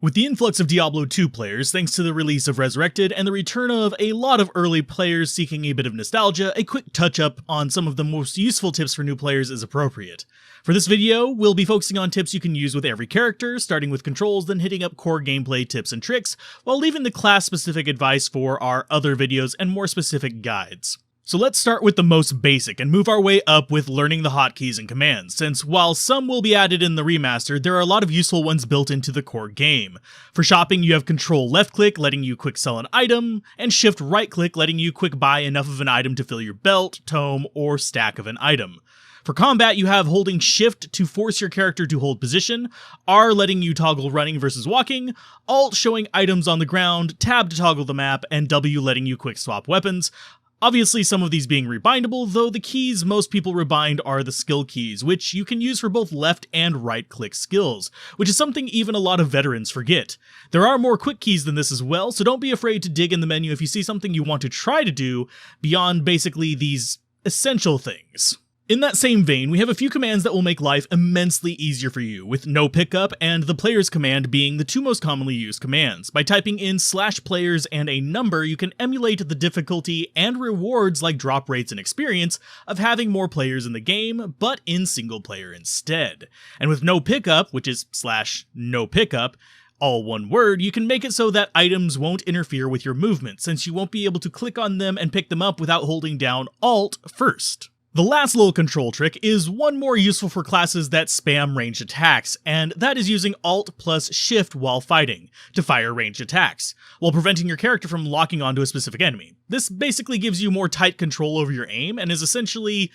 With the influx of Diablo 2 players thanks to the release of Resurrected and the return of a lot of early players seeking a bit of nostalgia, a quick touch-up on some of the most useful tips for new players is appropriate. For this video, we'll be focusing on tips you can use with every character, starting with controls, then hitting up core gameplay tips and tricks, while leaving the class-specific advice for our other videos and more specific guides. So let's start with the most basic and move our way up with learning the hotkeys and commands, since while some will be added in the remaster, there are a lot of useful ones built into the core game. For shopping, you have Control left click letting you quick sell an item, and Shift right click letting you quick buy enough of an item to fill your belt, tome, or stack of an item. For combat, you have holding Shift to force your character to hold position, R letting you toggle running versus walking, Alt showing items on the ground, Tab to toggle the map, and W letting you quick swap weapons. Obviously, some of these being rebindable, though the keys most people rebind are the skill keys, which you can use for both left and right click skills, which is something even a lot of veterans forget. There are more quick keys than this as well, so don't be afraid to dig in the menu if you see something you want to try to do beyond basically these essential things. In that same vein, we have a few commands that will make life immensely easier for you, with no pickup and the players command being the two most commonly used commands. By typing in /players and a number, you can emulate the difficulty and rewards like drop rates and experience of having more players in the game, but in single player instead. And with no pickup, which is /no pickup, all one word, you can make it so that items won't interfere with your movement, since you won't be able to click on them and pick them up without holding down Alt first. The last little control trick is one more useful for classes that spam ranged attacks, and that is using Alt plus Shift while fighting, to fire ranged attacks, while preventing your character from locking onto a specific enemy. This basically gives you more tight control over your aim, and is essentially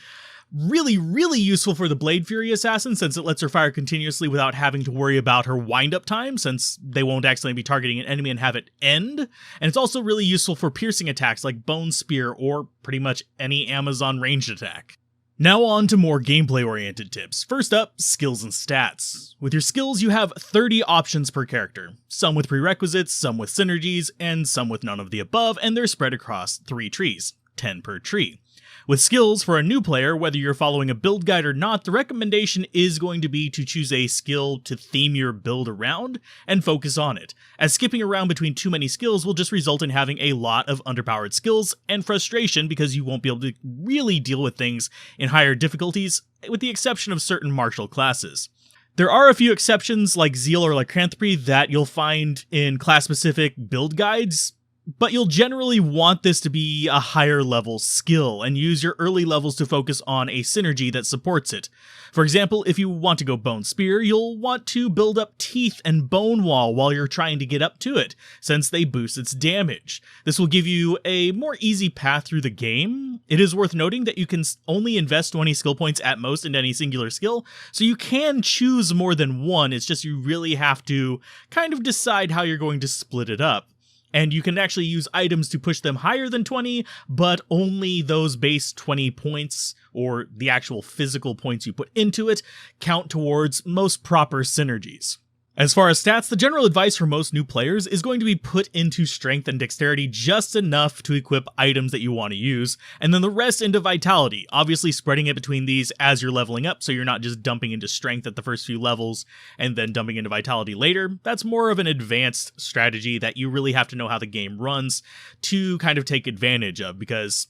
really useful for the Blade Fury assassin, since it lets her fire continuously without having to worry about her wind-up time, since they won't accidentally be targeting an enemy and have it end. And it's also really useful for piercing attacks like Bone Spear or pretty much any Amazon ranged attack. Now on to more gameplay-oriented tips. First up, skills and stats. With your skills, you have 30 options per character, some with prerequisites, some with synergies, and some with none of the above, and they're spread across 3 trees, 10 per tree. With skills, for a new player, whether you're following a build guide or not, the recommendation is going to be to choose a skill to theme your build around and focus on it, as skipping around between too many skills will just result in having a lot of underpowered skills and frustration because you won't be able to really deal with things in higher difficulties, with the exception of certain martial classes. There are a few exceptions like Zeal or Lycanthropy that you'll find in class-specific build guides, but you'll generally want this to be a higher level skill, and use your early levels to focus on a synergy that supports it. For example, if you want to go Bone Spear, you'll want to build up Teeth and Bone Wall while you're trying to get up to it, since they boost its damage. This will give you a more easy path through the game. It is worth noting that you can only invest 20 skill points at most into any singular skill, so you can choose more than one, it's just you really have to kind of decide how you're going to split it up. And you can actually use items to push them higher than 20, but only those base 20 points, or the actual physical points you put into it, count towards most proper synergies. As far as stats, the general advice for most new players is going to be put into strength and dexterity just enough to equip items that you want to use, and then the rest into vitality, obviously spreading it between these as you're leveling up so you're not just dumping into strength at the first few levels and then dumping into vitality later. That's more of an advanced strategy that you really have to know how the game runs to kind of take advantage of, because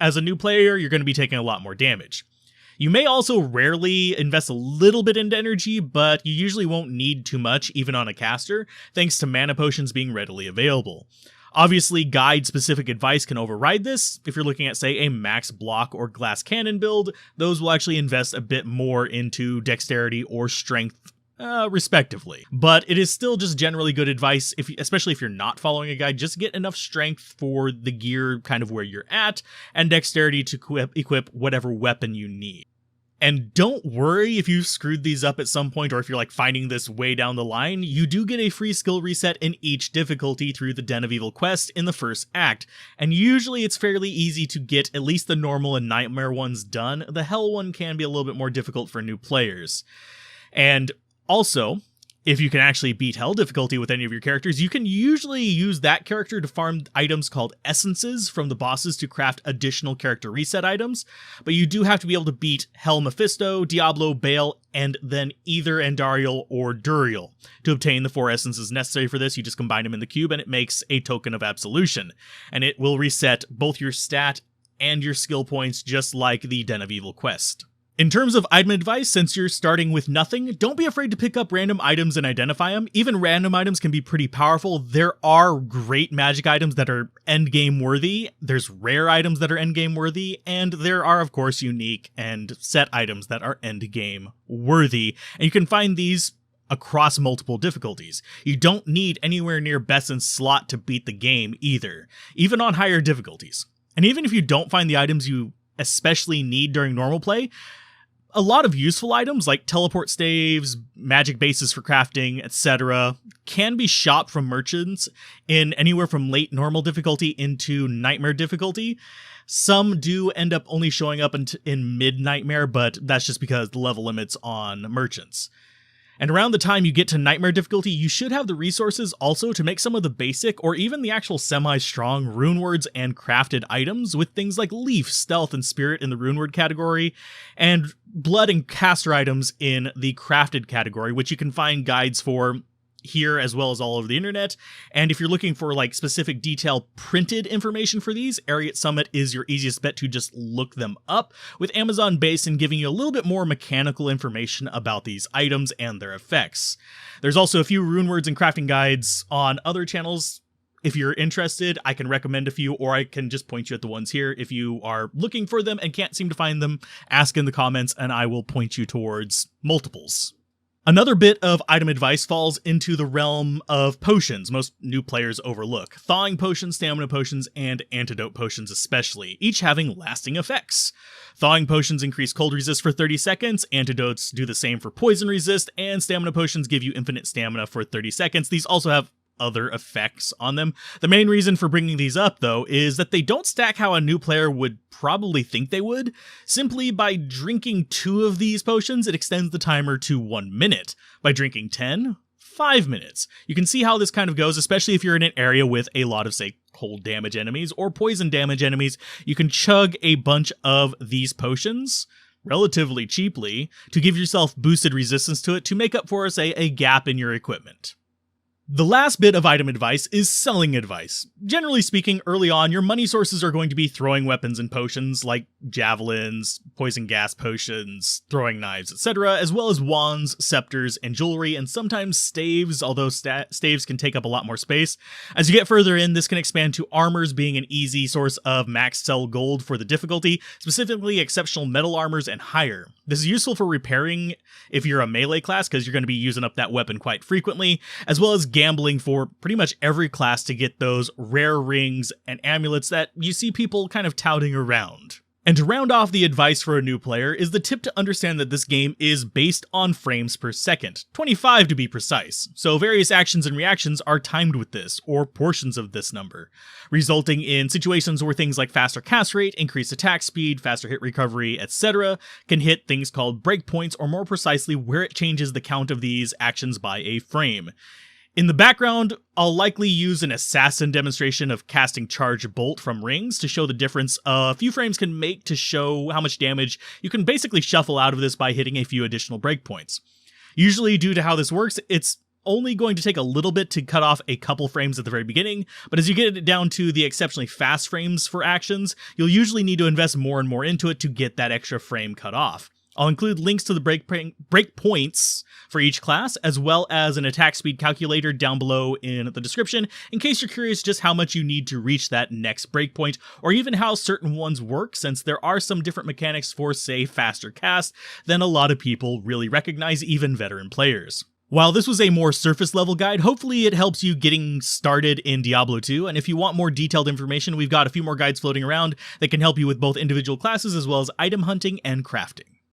as a new player, you're going to be taking a lot more damage. You may also rarely invest a little bit into energy, but you usually won't need too much, even on a caster, thanks to mana potions being readily available. Obviously, guide-specific advice can override this. If you're looking at, say, a max block or glass cannon build, those will actually invest a bit more into dexterity or strength, respectively. But it is still just generally good advice, especially if you're not following a guide. Just get enough strength for the gear kind of where you're at, and dexterity to equip whatever weapon you need. And don't worry if you've screwed these up at some point, or if you're like finding this way down the line, you do get a free skill reset in each difficulty through the Den of Evil quest in the first act, and usually it's fairly easy to get at least the normal and nightmare ones done. The hell one can be a little bit more difficult for new players. And also, If you can actually beat Hell difficulty with any of your characters, you can usually use that character to farm items called essences from the bosses to craft additional character reset items, but you do have to be able to beat Hell Mephisto, Diablo, Baal, and then either Andariel or Duriel. To obtain the 4 essences necessary for this, you just combine them in the cube and it makes a token of absolution, and it will reset both your stat and your skill points just like the Den of Evil quest. In terms of item advice, since you're starting with nothing, don't be afraid to pick up random items and identify them. Even random items can be pretty powerful. There are great magic items that are endgame worthy, there's rare items that are endgame worthy, and there are of course unique and set items that are endgame worthy, and you can find these across multiple difficulties. You don't need anywhere near best in slot to beat the game either, even on higher difficulties. And even if you don't find the items you especially need during normal play, a lot of useful items like teleport staves, magic bases for crafting, etc. can be shopped from merchants in anywhere from late normal difficulty into nightmare difficulty. Some do end up only showing up in mid-nightmare, but that's just because the level limits on merchants. And around the time you get to nightmare difficulty, you should have the resources also to make some of the basic or even the actual semi-strong rune words and crafted items with things like leaf, stealth, and spirit in the rune word category, and blood and caster items in the crafted category, which you can find guides for here as well as all over the internet. And if you're looking for like specific detailed printed information for these, Ariat Summit is your easiest bet to just look them up, with Amazon based and giving you a little bit more mechanical information about these items and their effects. There's also a few rune words and crafting guides on other channels. If you're interested, I can recommend a few, or I can just point you at the ones here. If you are looking for them and can't seem to find them, ask in the comments and I will point you towards multiples. Another bit of item advice falls into the realm of potions most new players overlook. Thawing potions, stamina potions, and antidote potions especially, each having lasting effects. Thawing potions increase cold resist for 30 seconds, antidotes do the same for poison resist, and stamina potions give you infinite stamina for 30 seconds. These also have other effects on them. The main reason for bringing these up, though, is that they don't stack how a new player would probably think they would. Simply by drinking 2 of these potions, it extends the timer to 1 minute. By drinking 10, 5 minutes. You can see how this kind of goes, especially if you're in an area with a lot of, say, cold damage enemies or poison damage enemies. You can chug a bunch of these potions relatively cheaply to give yourself boosted resistance to it to make up for, say, a gap in your equipment. The last bit of item advice is selling advice. Generally speaking, early on, your money sources are going to be throwing weapons and potions like javelins, poison gas potions, throwing knives, etc., as well as wands, scepters, and jewelry, and sometimes staves, although staves can take up a lot more space. As you get further in, this can expand to armors being an easy source of max sell gold for the difficulty, specifically exceptional metal armors and higher. This is useful for repairing if you're a melee class, because you're going to be using up that weapon quite frequently, as well as gambling for pretty much every class to get those rare rings and amulets that you see people kind of touting around. And to round off the advice for a new player is the tip to understand that this game is based on frames per second, 25 to be precise, so various actions and reactions are timed with this, or portions of this number, resulting in situations where things like faster cast rate, increased attack speed, faster hit recovery, etc. can hit things called breakpoints, or more precisely where it changes the count of these actions by a frame. In the background, I'll likely use an assassin demonstration of casting Charge Bolt from rings to show the difference a few frames can make to show how much damage you can basically shuffle out of this by hitting a few additional breakpoints. Usually, due to how this works, it's only going to take a little bit to cut off a couple frames at the very beginning, but as you get it down to the exceptionally fast frames for actions, you'll usually need to invest more and more into it to get that extra frame cut off. I'll include links to the breakpoints for each class, as well as an attack speed calculator down below in the description, in case you're curious just how much you need to reach that next breakpoint, or even how certain ones work, since there are some different mechanics for, say, faster cast than a lot of people really recognize, even veteran players. While this was a more surface level guide, hopefully it helps you getting started in Diablo 2, and if you want more detailed information, we've got a few more guides floating around that can help you with both individual classes as well as item hunting and crafting.